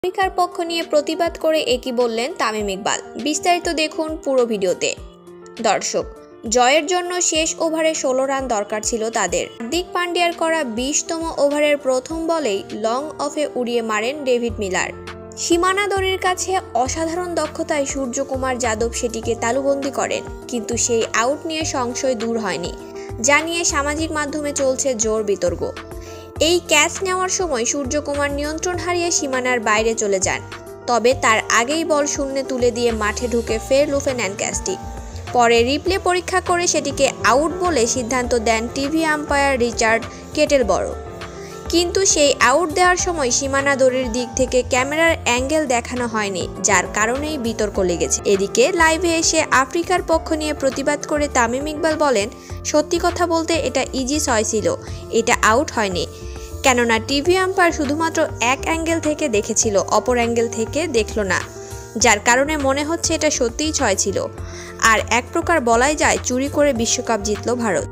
আফ্রিকার পক্ষ নিয়ে প্রতিবাদ করে একই বললেন তামিম ইকবাল। বিস্তারিত দেখুন পুরো ভিডিওতে। দর্শক, জয়ের জন্য শেষ ওভারে 16 রান দরকার ছিল তাদের। হার্দিক পান্ডিয়ার করা 20তম ওভারের প্রথম বলেই লং অফে উড়িয়ে মারেন ডেভিড মিলার। সীমানা দড়ির কাছে অসাধারণ দক্ষতায় সূর্যকুমার যাদব সেটিকে তালুবন্দী করেন, কিন্তু সেই আউট নিয়ে সংশয় দূর হয়নি, যা নিয়ে সামাজিক মাধ্যমে চলছে জোর বিতর্ক। এই ক্যাচ নেওয়ার সময় সূর্যকুমার নিয়ন্ত্রণ হারিয়ে সীমানার বাইরে চলে যান, তবে তার আগেই বল শূন্যে তুলে দিয়ে মাঠে ঢুকে ফের লুফে নেন ক্যাচটি। পরে রিপ্লে পরীক্ষা করে সেটিকে আউট বলে সিদ্ধান্ত দেন টিভি আম্পায়ার রিচার্ড কেটেলবরো। কিন্তু সেই আউট দেওয়ার সময় সীমানা দড়ির দিক থেকে ক্যামেরার অ্যাঙ্গেল দেখানো হয়নি, যার কারণেই বিতর্ক লেগেছে। এদিকে লাইভে এসে আফ্রিকার পক্ষ নিয়ে প্রতিবাদ করে তামিম ইকবাল বলেন, সত্যি কথা বলতে এটা ইজি ছয় ছিল, এটা আউট হয়নি, কেননা টিভি আম্পায়ার শুধুমাত্র এক অ্যাঙ্গেল থেকে দেখেছিল, অপর অ্যাঙ্গেল থেকে দেখলো না, যার কারণে মনে হচ্ছে এটা সত্যিই ছয় ছিল। আর এক প্রকার বলাই যায় চুরি করে বিশ্বকাপ জিতল ভারত।